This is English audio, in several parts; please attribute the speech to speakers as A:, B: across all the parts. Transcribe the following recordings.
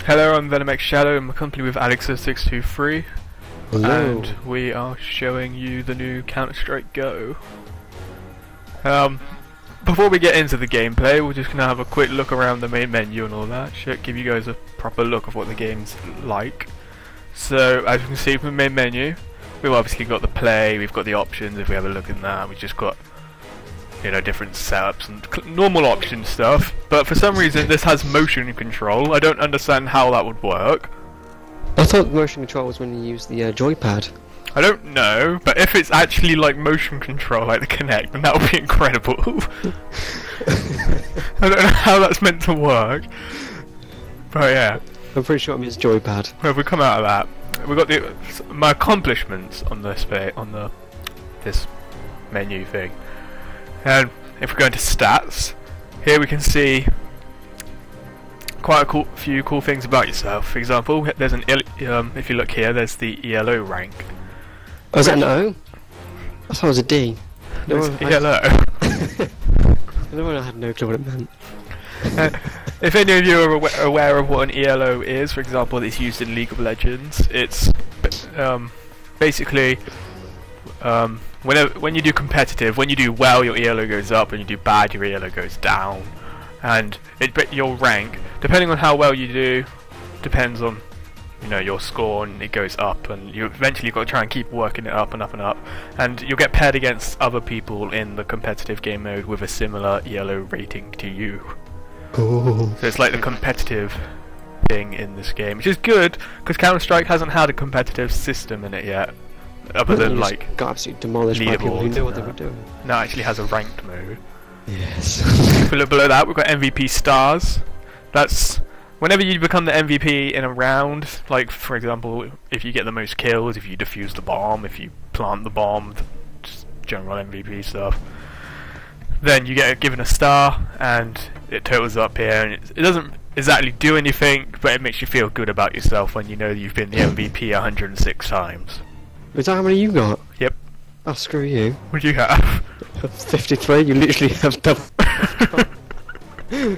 A: Hello, I'm Venom X Shadow. I'm accompanied with Alex623,
B: Hello.
A: and we are showing you the new Counter-Strike Go. Before we get into the gameplay, we're just gonna have a quick look around the main menu and all that shit, give you guys a proper look of what the game's like. So, as you can see from the main menu, we've obviously got the play, we've got the options. If we have a look in that, we've just got, you know, different setups and normal option stuff. But for some reason, this has motion control. I don't understand how that would work.
B: I thought motion control was when you use the joypad.
A: I don't know, but if it's actually like motion control, like the Kinect, then that would be incredible. I don't know how that's meant to work, but yeah.
B: I'm pretty sure it means joypad.
A: Well, if we come out of that, we've got my accomplishments on this this menu thing. And if we go into stats, here we can see quite a few cool things about yourself. For example, there's if you look here, there's the ELO rank.
B: Oh, is that an O? I thought it was a D.
A: It's ELO.
B: I had no clue what it meant.
A: If any of you are aware of what an ELO is, for example, it's used in League of Legends. It's basically when you do competitive, when you do well, your ELO goes up, and you do bad, your ELO goes down. And your rank, depending on how well you do, depends on, you know, your score, and it goes up, and you eventually got to try and keep working it up and up and up, and you'll get paired against other people in the competitive game mode with a similar ELO rating to you.
B: Ooh.
A: So it's like the competitive thing in this game, which is good because Counter-Strike hasn't had a competitive system in it yet, other than like
B: got absolutely demolished by people who knew what they were doing.
A: No, it actually has a ranked mode.
B: Yes.
A: If we look below that, we've got MVP stars. That's whenever you become the MVP in a round, like for example, if you get the most kills, if you defuse the bomb, if you plant the bomb, just general MVP stuff, then you get given a star, and it totals up here, and it doesn't exactly do anything, but it makes you feel good about yourself when you know you've been the MVP 106 times.
B: Is that how many you got?
A: Yep.
B: Oh, screw you.
A: What do you have?
B: 53, you literally have double.
A: We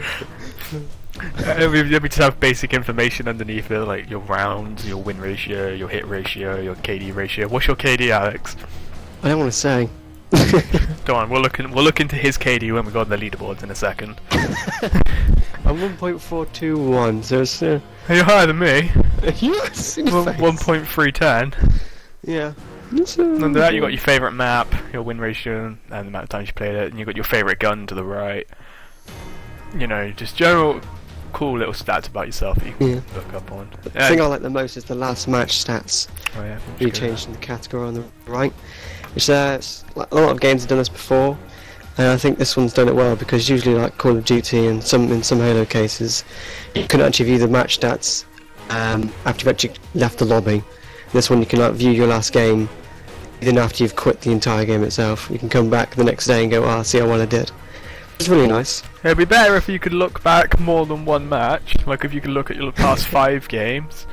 A: just have basic information underneath it, like your rounds, your win ratio, your hit ratio, your KD ratio. What's your KD, Alex?
B: I don't want to say.
A: Go on, we'll look into his KD when we go on the leaderboards in a second.
B: I'm 1.421, so it's
A: Hey, you're higher than me.
B: yes,
A: 1.310.
B: Yeah.
A: Under that, you got your favourite map, your win ratio, and the amount of times you played it, and you got your favourite gun to the right. You know, just general cool little stats about yourself that you can look up on.
B: The thing I like the most is the last match stats.
A: Oh yeah.
B: You changed the category on the right, which a lot of games have done this before, and I think this one's done it well because usually, like Call of Duty and in some Halo cases, you can actually view the match stats after you've actually left the lobby. This one you can view your last game even after you've quit the entire game itself. You can come back the next day and go, see how well I did. It's really nice.
A: It'd be better if you could look back more than one match, like if you could look at your past 5 games.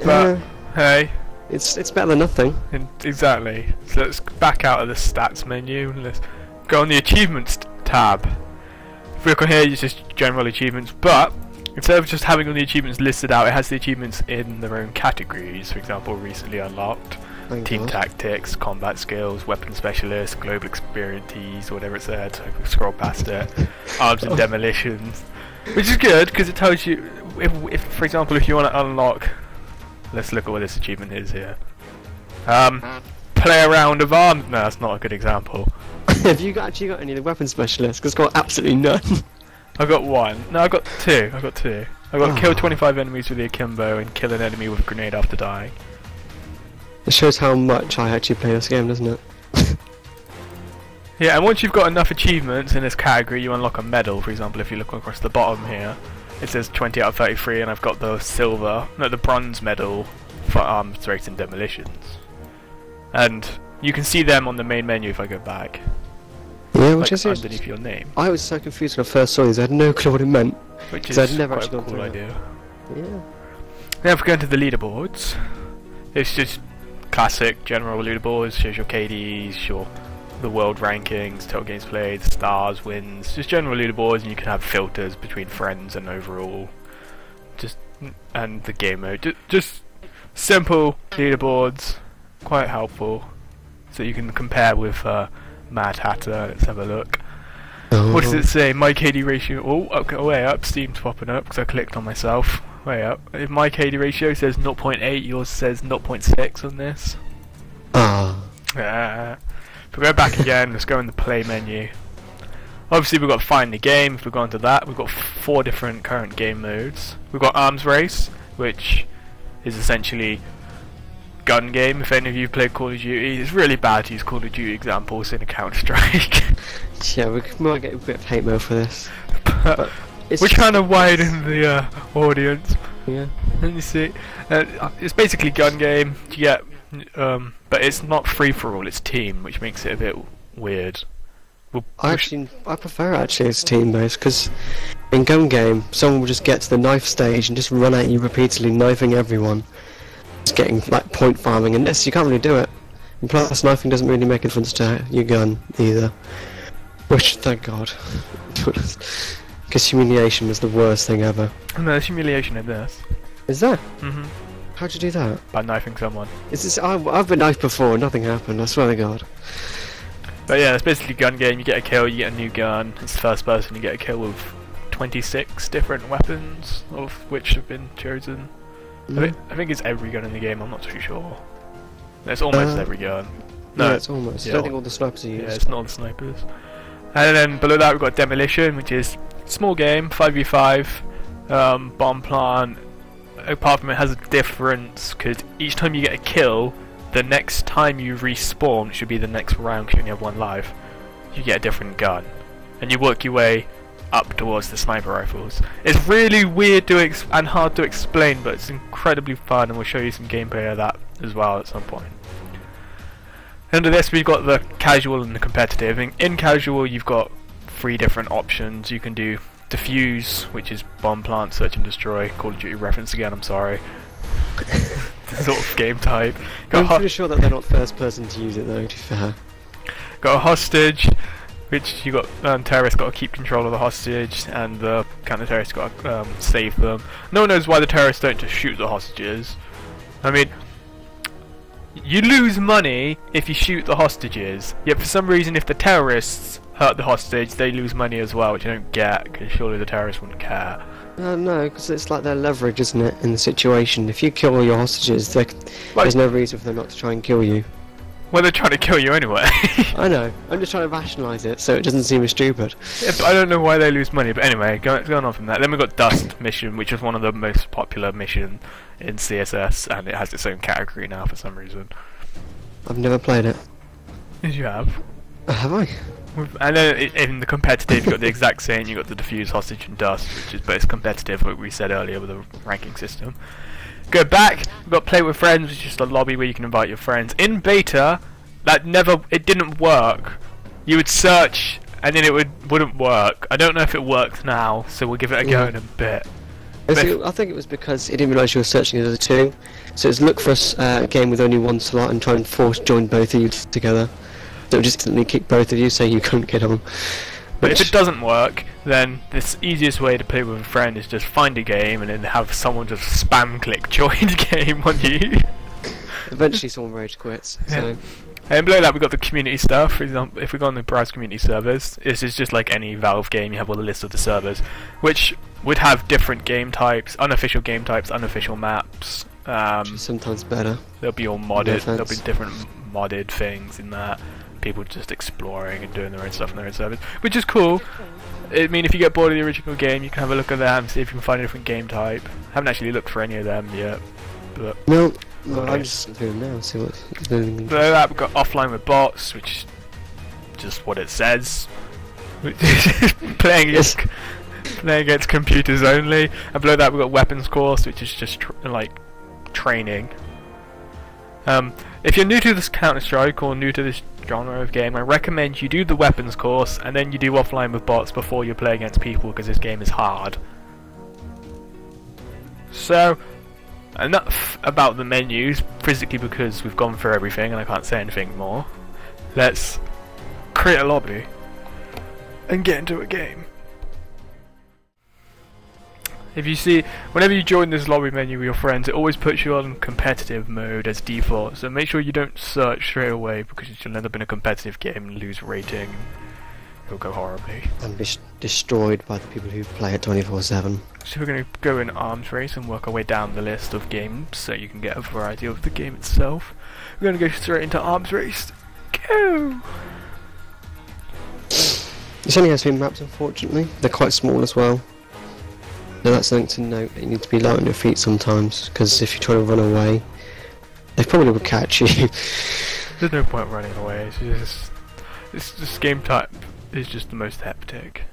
A: But hey,
B: it's better than nothing.
A: Exactly. So let's back out of the stats menu and let's go on the achievements tab. If we look on here, it's just general achievements, but instead of just having all the achievements listed out, it has the achievements in their own categories. For example, recently unlocked, team tactics, combat skills, weapon specialist, global experiences, whatever it said. So I can scroll past it. Arms and demolitions, which is good because it tells you if, for example, if you want to unlock. Let's look at what this achievement is here. Play a round of arms. No, that's not a good example.
B: Have you actually got any of the weapon specialists? Because I've got absolutely none.
A: I got one. No, I got two. I got kill 25 enemies with the akimbo and kill an enemy with a grenade after dying.
B: It shows how much I actually play this game, doesn't it?
A: Yeah, and once you've got enough achievements in this category, you unlock a medal. For example, if you look across the bottom here, it says 20 out of 33, and I've got the bronze medal for arms, race, and demolitions. And you can see them on the main menu if I go back.
B: Yeah, which
A: like
B: is
A: underneath your name.
B: I was so confused when I first saw these. I had no clue what it meant.
A: Which is
B: I'd never
A: quite
B: actually
A: a cool idea.
B: Yeah.
A: Now if we go into the leaderboards, it's just classic general leaderboards. Shows your KDs, the world rankings, total games played, stars, wins, just general leaderboards, and you can have filters between friends and overall. just and the game mode. Just simple leaderboards, quite helpful, so you can compare with Mad Hatter. Let's have a look. What does it say? My KD ratio. Oh, okay, way up. Steam's popping up because I clicked on myself. Way up. If my KD ratio says 0.8, yours says 0.6 on this. If we go back again, let's go in the play menu. Obviously, we've got find the game. If we go into that, we've got 4 different current game modes. We've got arms race, which is essentially gun game. If any of you played Call of Duty, it's really bad to use Call of Duty examples in a Counter-Strike.
B: Yeah, we might get a bit of hate mail for this.
A: But we're trying to widen the audience.
B: Yeah.
A: And you see, it's basically gun game. You get, but it's not free for all. It's team, which makes it a bit weird.
B: I prefer actually it's team based, because in gun game someone will just get to the knife stage and just run at you repeatedly, knifing everyone. Just getting like point farming, and this you can't really do it. And plus knifing doesn't really make a difference to your gun either. Which, thank God. Because humiliation was the worst thing ever.
A: No, there's humiliation in this.
B: Is there?
A: Mm-hmm.
B: How'd you do that?
A: By knifing someone.
B: Is this? I've been knifed before, nothing happened, I swear to God.
A: But yeah, it's basically gun game. You get a kill, you get a new gun. It's first person, you get a kill with 26 different weapons, of which have been chosen. I think it's every gun in the game, I'm not too sure. It's almost every gun. No,
B: yeah, it's almost. I don't think all the snipers are used.
A: Yeah, it's not all the snipers. And then below that we've got Demolition, which is small game, 5v5, bomb plant. Apart from it has a difference, because each time you get a kill, the next time you respawn should be the next round, because you only have 1 life. You get a different gun. And you work your way up towards the sniper rifles. It's really weird and hard to explain, but it's incredibly fun, and we'll show you some gameplay of that as well at some point. Under this we've got the casual and the competitive. In casual you've got 3 different options. You can do defuse, which is bomb plant, search and destroy. Call of Duty reference again, I'm sorry. Sort of game type.
B: I'm pretty sure that they're not first person to use it though, to be fair.
A: Got a hostage, which you got terrorists got to keep control of the hostage, and the counter-terrorists got to save them. No one knows why the terrorists don't just shoot the hostages. I mean, you lose money if you shoot the hostages, yet for some reason if the terrorists hurt the hostage, they lose money as well, which I don't get, because surely the terrorists wouldn't care.
B: No, because it's like their leverage, isn't it, in the situation. If you kill all your hostages, there's no reason for them not to try and kill you.
A: Well, they're trying to kill you anyway.
B: I know, I'm just trying to rationalise it so it doesn't seem as stupid.
A: Yeah, but I don't know why they lose money, but anyway, going on from that. Then we've got Dust Mission, which is one of the most popular missions in CSS, and it has its own category now for some reason.
B: I've never played it.
A: Yes, you have.
B: Have I?
A: And then in the competitive, you've got the exact same. You've got the Diffuse, Hostage, and Dust, but it's competitive, like we said earlier, with a ranking system. Go back, we've got Play with Friends, which is just a lobby where you can invite your friends. In beta, it didn't work. You would search, and then it wouldn't work. I don't know if it works now, so we'll give it a go in a bit.
B: I think it was because it didn't realise you were searching the other 2. So it's look for a game with only 1 slot and try and force join both of you together. So it would just instantly kick both of you, so you couldn't get on.
A: But if it doesn't work, then the easiest way to play with a friend is just find a game and then have someone just spam click join game on you.
B: Eventually someone rage quits.
A: Yeah.
B: So.
A: And below that we've got the community stuff. For example, if we go on the browse community servers, this is just like any Valve game, you have all the lists of the servers, which would have different game types, unofficial game types, unofficial maps.
B: Sometimes better.
A: They'll be all modded, there'll be different modded things in that. People just exploring and doing their own stuff on their own servers, which is cool. I mean, if you get bored of the original game, you can have a look at that and see if you can find a different game type. Haven't actually looked for any of them yet, but
B: no, I'm just doing now. See what.
A: Below that, we've got Offline with Bots, which is just what it says. playing against computers only. And below that, we've got Weapons Course, which is just training. If you're new to this Counter-Strike or new to this genre of game, I recommend you do the Weapons Course and then you do Offline with Bots before you play against people, because this game is hard. So, enough about the menus, physically, because we've gone through everything and I can't say anything more. Let's create a lobby and get into a game. If you see, whenever you join this lobby menu with your friends, it always puts you on competitive mode as default. So make sure you don't search straight away, because you'll end up in a competitive game and lose rating. It'll go horribly.
B: And be destroyed by the people who play it 24/7.
A: So we're going to go in arms race and work our way down the list of games, so you can get a variety of the game itself. We're going to go straight into arms race. Go!
B: This only has 3 maps, unfortunately. They're quite small as well. So that's something to note. You need to be light on your feet sometimes, because if you try to run away, they probably will catch you.
A: There's no point running away. This game type is just the most hectic.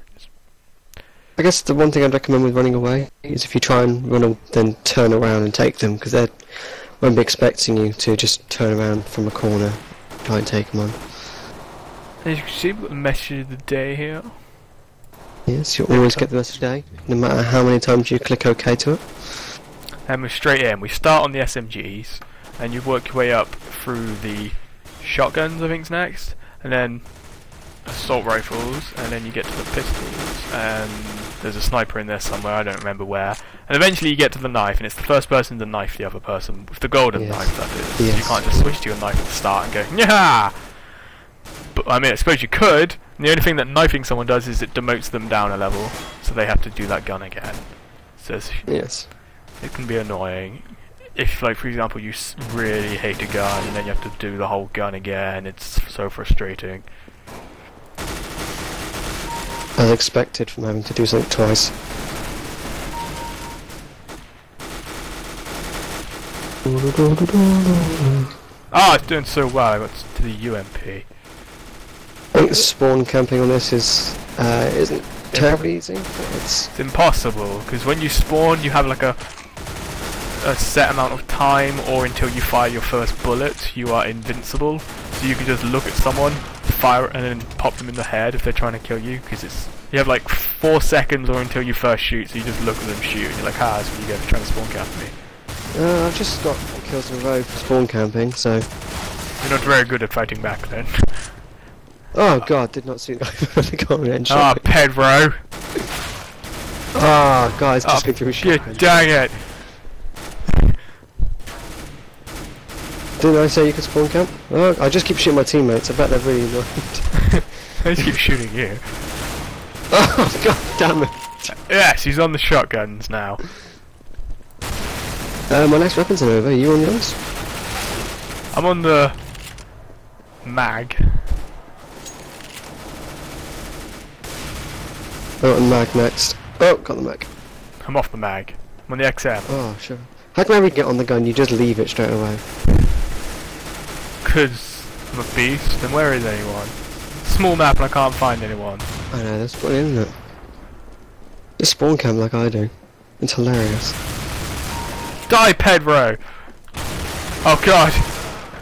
B: I guess the one thing I'd recommend with running away is if you try and then turn around and take them, because they won't be expecting you to just turn around from a corner, try and take them on.
A: As you can see, we've got the message of the day here.
B: Yes, you'll always get the message today, no matter how many times you click OK to it.
A: And we're straight in. We start on the SMGs, and you work your way up through the shotguns, I think's next, and then assault rifles, and then you get to the pistols, and there's a sniper in there somewhere, I don't remember where, and eventually you get to the knife, and it's the first person to knife the other person, with the golden knife, that is.
B: Yes.
A: You can't just switch to your knife at the start and go, yeah. But I mean, I suppose you could, and the only thing that knifing someone does is it demotes them down a level, so they have to do that gun again. So
B: yes.
A: It can be annoying. If, like, for example, you really hate a gun, and then you have to do the whole gun again, it's so frustrating.
B: As expected from having to do something twice.
A: Ah, it's doing so well, I got to the UMP.
B: I think the spawn camping on this isn't terribly easy.
A: It's impossible, because when you spawn you have like a set amount of time, or until you fire your first bullet you are invincible. So you can just look at someone, fire, and then pop them in the head if they're trying to kill you, because you have like 4 seconds or until you first shoot, so you just look at them shoot, and you're like, ah, that's what you get for trying to spawn camp me.
B: I've just got kills in a row for spawn camping, so...
A: You're not very good at fighting back then.
B: Oh god, did not see the guy in
A: Ah, Pedro!
B: Ah, guys, just been through a shotgun.
A: Dang it!
B: Didn't I say you could spawn camp? Oh, I just keep shooting my teammates, I bet they're really annoyed.
A: I just keep shooting you.
B: Oh god damn it!
A: Yes, he's on the shotguns now.
B: My next weapons are over, are you on yours?
A: I'm on the mag.
B: I got the mag next. Oh, got the mag.
A: I'm off the mag. I'm on the XM.
B: Oh, sure. How can I get on the gun? You just leave it straight away.
A: Because I'm a beast, and where is anyone? Small map and I can't find anyone.
B: I know, that's funny, isn't it? Just spawn camp like I do. It's hilarious.
A: Die, Pedro! Oh god!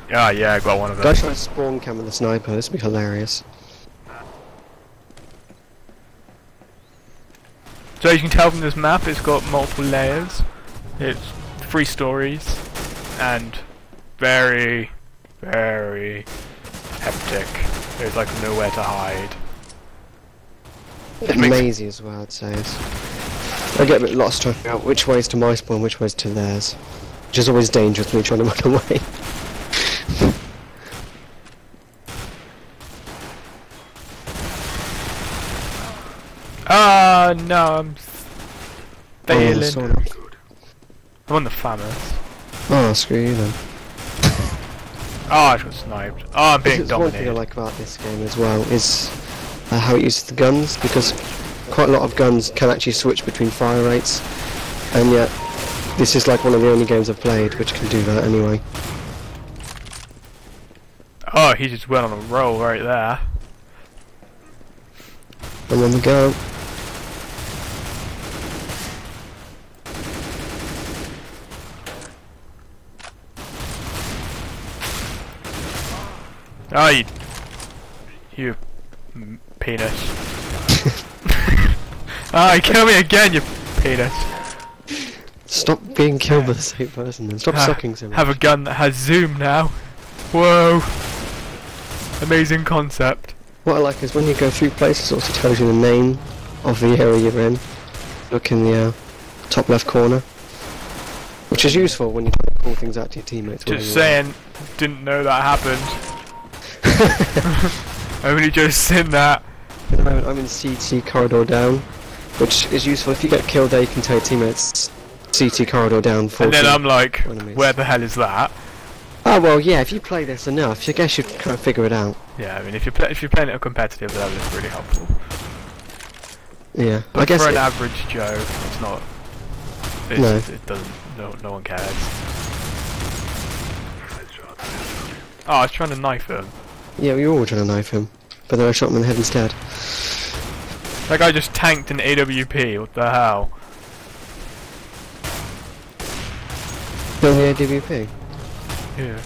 A: Yeah, I got one of them.
B: Guys try to spawn camp with the sniper, this would be hilarious.
A: So as you can tell from this map, it's got multiple layers. It's 3 stories, and very, very hectic. There's like nowhere to hide.
B: It's mazy as well, I'd say. I get a bit lost trying to figure out which way's to my spawn, which way's to theirs. Which is always dangerous when you're trying to run away.
A: Ah, no, I'm failing.
B: Oh,
A: I'm on the FAMAS.
B: oh, screw you then.
A: Oh, I got sniped. Oh, I'm being
B: One thing I
A: dominated.
B: like about this game as well is how it uses the guns, because quite a lot of guns can actually switch between fire rates, and yet this is like one of the only games I've played which can do that anyway.
A: Oh, he just went on a roll right there.
B: I'm on the go.
A: Oh, you penis. Ah, you kill me again, you penis.
B: Stop being killed by the same person then. Stop sucking so much.
A: Have a gun that has zoom now. Whoa. Amazing concept.
B: What I like is when you go through places, it also tells you the name of the area you're in. Look in the top left corner, which is useful when you're trying to call things out to your teammates.
A: Just saying, didn't know that happened. Only just seen that.
B: At the moment I'm in CT corridor down, which is useful. If you get killed there, you can tell your teammates CT corridor down.
A: And then I'm like,
B: enemies.
A: where the hell is that?
B: Oh well, yeah. If you play this enough, I guess you can kind of figure it out.
A: Yeah, I mean, if you're playing at a competitive level, it's really helpful.
B: Yeah,
A: But
B: I guess
A: for an average Joe, it's not.
B: No.
A: It doesn't. No one cares. Oh, I was trying to knife him.
B: Yeah, we were all trying to knife him, but then I shot him in the head instead.
A: That guy just tanked an AWP. What the hell?
B: Still the AWP.
A: Yeah.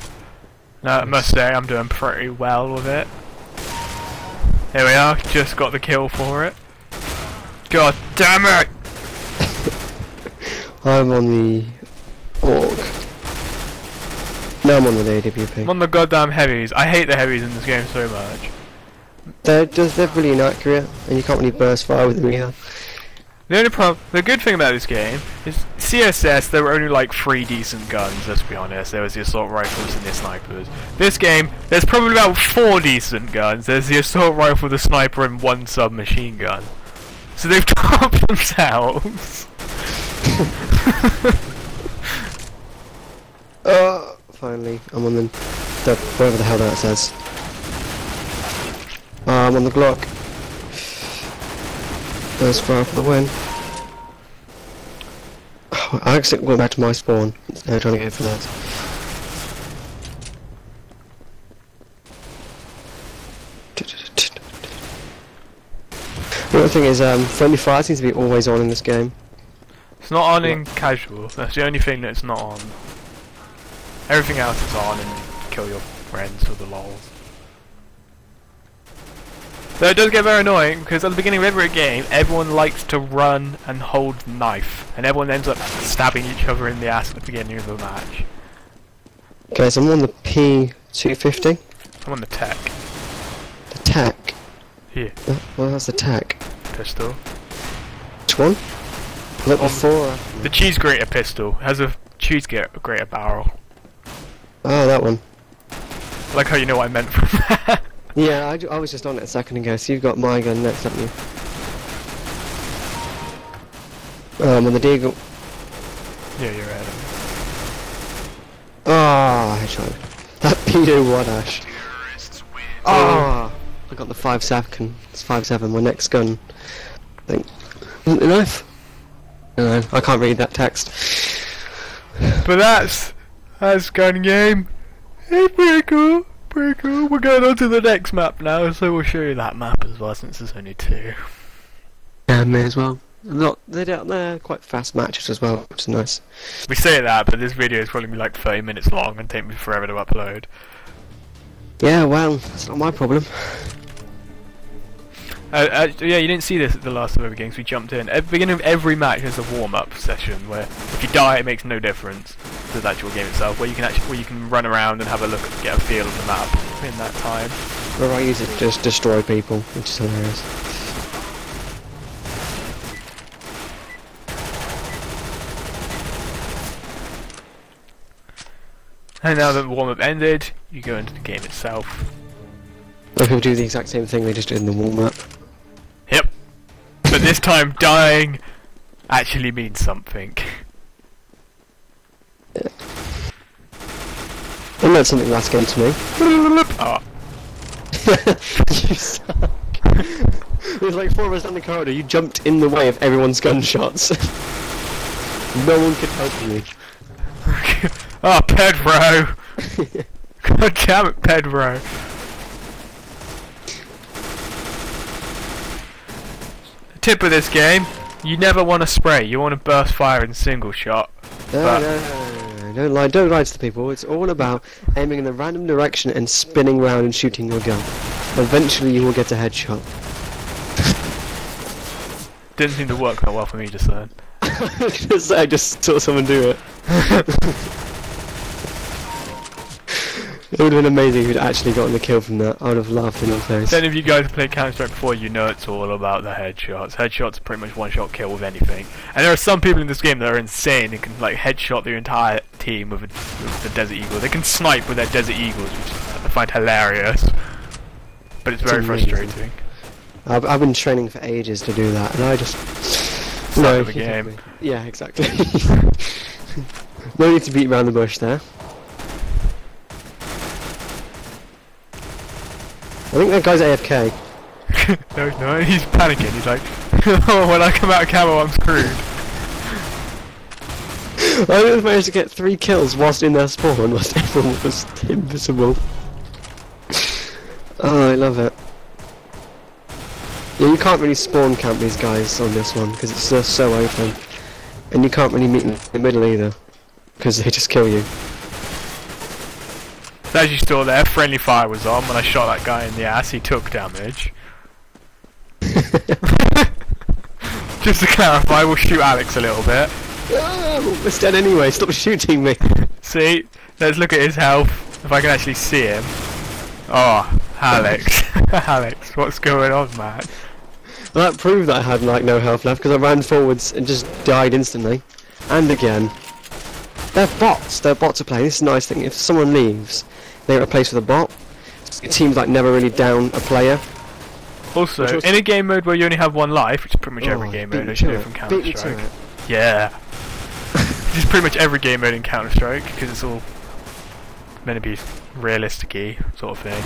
A: Now, I must say, I'm doing pretty well with it. Here we are, just got the kill for it. God damn it!
B: I'm on the AUG. No, I'm on the AWP.
A: I'm on the goddamn heavies. I hate the heavies in this game so much.
B: They're really inaccurate, and you can't really burst fire with them either.
A: The good thing about this game is CSS. There were only like 3 decent guns. Let's be honest. There was the assault rifles and the snipers. This game, there's probably about 4 decent guns. There's the assault rifle, the sniper, and 1 submachine gun. So they've topped themselves.
B: Finally, I'm on the whatever the hell that says. I'm on the Glock. There's fire for the win. Oh, I accidentally went back to my spawn. Now trying to go for that. The other thing is, friendly fire seems to be always on in this game.
A: It's not on in casual. That's the only thing that's not on. Everything else is on and kill your friends for the lols. Though it does get very annoying because at the beginning of every game, everyone likes to run and hold the knife, and everyone ends up stabbing each other in the ass at the beginning of the match.
B: Okay, so I'm on the P250.
A: I'm on the tech.
B: The TAC.
A: Here.
B: Well, that's the TAC.
A: Pistol.
B: Which one? Look before.
A: The cheese grater pistol. It has a cheese grater barrel.
B: Oh, that one.
A: I like how you know what I meant from that.
B: Yeah, I was just on it a second ago, so you've got my gun next, haven't you? I'm on the Deagle.
A: Yeah, you're right.
B: Ah, headshot. That pedo Wadash. Ah, I got the 5.7. It's 5.7. My next gun. I think. Isn't it a knife? No, I can't read that text.
A: But that's gun game. It's pretty cool. Pretty cool. We're going on to the next map now, so we'll show you that map as well, since there's only 2.
B: Yeah, may as well. They're quite fast matches as well, which is nice.
A: We say that, but this video is probably like 30 minutes long and take me forever to upload.
B: Yeah, well, that's not my problem.
A: Yeah, you didn't see this at the last of the games. We jumped in. At the beginning of every match, there's a warm-up session where if you die, it makes no difference to the actual game itself. Where you can run around and have a look, get a feel of the map in that time.
B: Where I use it to just destroy people, which is hilarious.
A: And now that the warm-up ended, you go into the game itself.
B: Well, people do the exact same thing they just did in the warm-up.
A: Yep. But this time, dying actually means something.
B: Yeah. It meant something last game to me.
A: Oh.
B: You suck. There's like 4 of us down the corridor, you jumped in the way of everyone's gunshots. No one could help you.
A: Oh, Pedro! God damn it, Pedro. The tip of this game, you never want to spray, you want to burst fire in single shot.
B: No, don't lie to the people. It's all about aiming in a random direction and spinning round and shooting your gun. Eventually you will get a headshot.
A: Didn't seem to work that well for me just then.
B: I just saw someone do it. It would have been amazing if you'd actually gotten the kill from that. I would have laughed in your face.
A: Then if you guys have played Counter-Strike before, you know it's all about the headshots. Headshots are pretty much one-shot kill with anything. And there are some people in this game that are insane. They can like headshot their entire team with the Desert Eagle. They can snipe with their Desert Eagles, which I find hilarious. But it's very frustrating.
B: I've been training for ages to do that, and I just...
A: No, the game.
B: Yeah, exactly. No need to beat around the bush there. I think that guy's AFK.
A: No, he's not. He's panicking. He's like, oh, when I come out of camo, I'm screwed.
B: I just managed to get 3 kills whilst in their spawn, whilst everyone was invisible. Oh, I love it. Yeah, you can't really spawn camp these guys on this one, because it's just so open. And you can't really meet in the middle either, because they just kill you.
A: As you saw there, friendly fire was on. When I shot that guy in the ass, he took damage. Just to clarify, we'll shoot Alex a little bit.
B: Oh, it's dead anyway, stop shooting me.
A: See, let's look at his health, if I can actually see him. Oh, Alex. Alex, what's going on, man?
B: Well, that proved that I had like no health left, because I ran forwards and just died instantly. And again. They're bots are playing. This is a nice thing. If someone leaves, they get replaced with a bot. It seems like never really down a player.
A: Also, in a game mode where you only have one life, which is pretty much every game mode as you know from Counter-Strike. Yeah. This is pretty much every game mode in Counter-Strike, because it's all meant to be realistic-y sort of thing.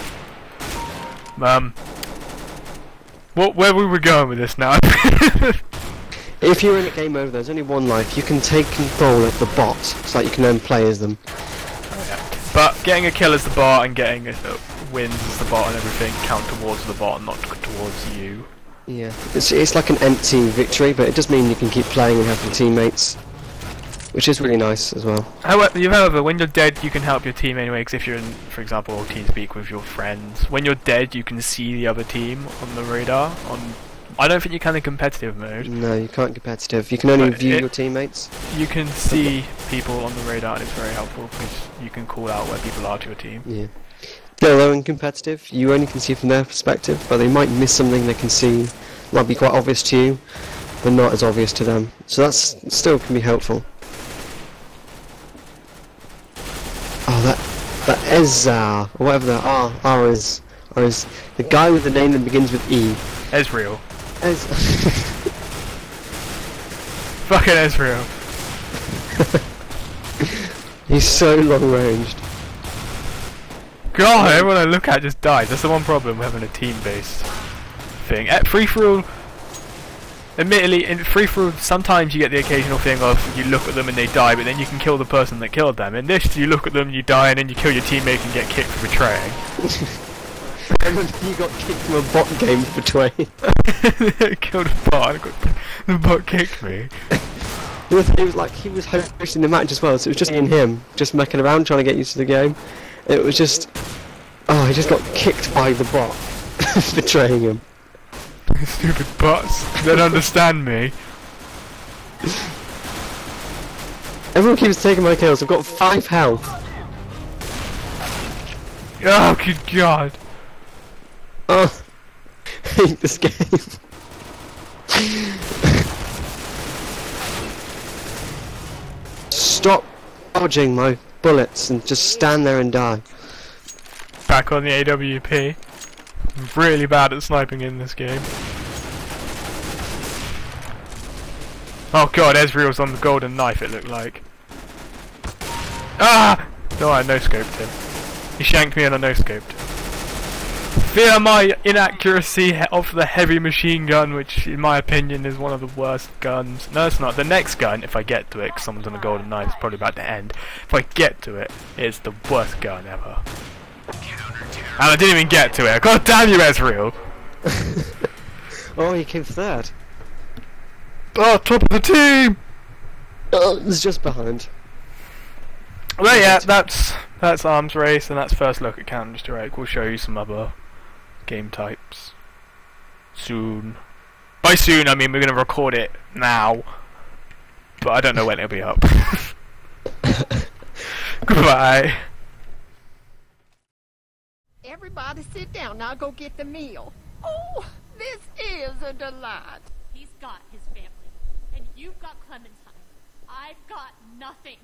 A: Where we were going with this now?
B: If you're in a game mode, there's only one life. You can take control of the bot, so that you can then play as them.
A: Oh, yeah. But getting a kill as the bot and getting wins as the bot and everything count towards the bot and not towards you.
B: Yeah, it's like an empty victory, but it does mean you can keep playing and have your teammates, which is really nice as well.
A: However, when you're dead, you can help your team anyway. Because if you're in, for example, TeamSpeak with your friends, when you're dead, you can see the other team on the radar. I don't think you can in competitive mode. No,
B: you can't competitive. You can only view your teammates.
A: You can see people on the radar, and it's very helpful because you can call out where people are to your team.
B: Yeah. Though in competitive, you only can see from their perspective, but they might miss something they can see. Might be quite obvious to you, but not as obvious to them. So that's still can be helpful. Oh, that Ezra, or whatever that R is the guy with the name that begins with E.
A: Ezreal. Fucking Ezreal.
B: He's so long ranged.
A: God, everyone I look at just dies. That's the one problem with having a team-based thing. At free-for-all, admittedly, in free-for-all, sometimes you get the occasional thing of you look at them and they die, but then you can kill the person that killed them. In this, you look at them, you die, and then you kill your teammate and get kicked for betraying.
B: And then you got kicked from a bot game for betraying.
A: Killed a bot, the bot kicked me.
B: It was like he was hosting the match as well, so it was just me and him, just mecking around trying to get used to the game. It was just... Oh, he just got kicked by the bot. Betraying him.
A: Stupid bots. They don't understand me.
B: Everyone keeps taking my kills. I've got 5 health.
A: Oh, good God.
B: Oh, I hate this game. Stop dodging my bullets and just stand there and die.
A: Back on the AWP. I'm really bad at sniping in this game. Oh God, Ezreal's on the golden knife, it looked like. Ah! No, I no-scoped him. He shanked me and I no-scoped. Fear my inaccuracy of the heavy machine gun, which in my opinion is one of the worst guns. No, it's not. The next gun, if I get to it, because someone's on a golden knife, it's probably about to end. If I get to it, it's the worst gun ever. And I didn't even get to it. God damn you, Ezreal!
B: Oh, he came third.
A: Oh, top of the team!
B: Oh, it's just behind.
A: Well, yeah, that's Arms Race, and that's first look at Counter-Strike. We'll show you some other game types soon. By soon, I mean we're going to record it now, but I don't know when it'll be up. Goodbye.
C: Everybody sit down. Now go get the meal. Oh, this is a delight.
D: He's got his family, and you've got Clementine. I've got nothing.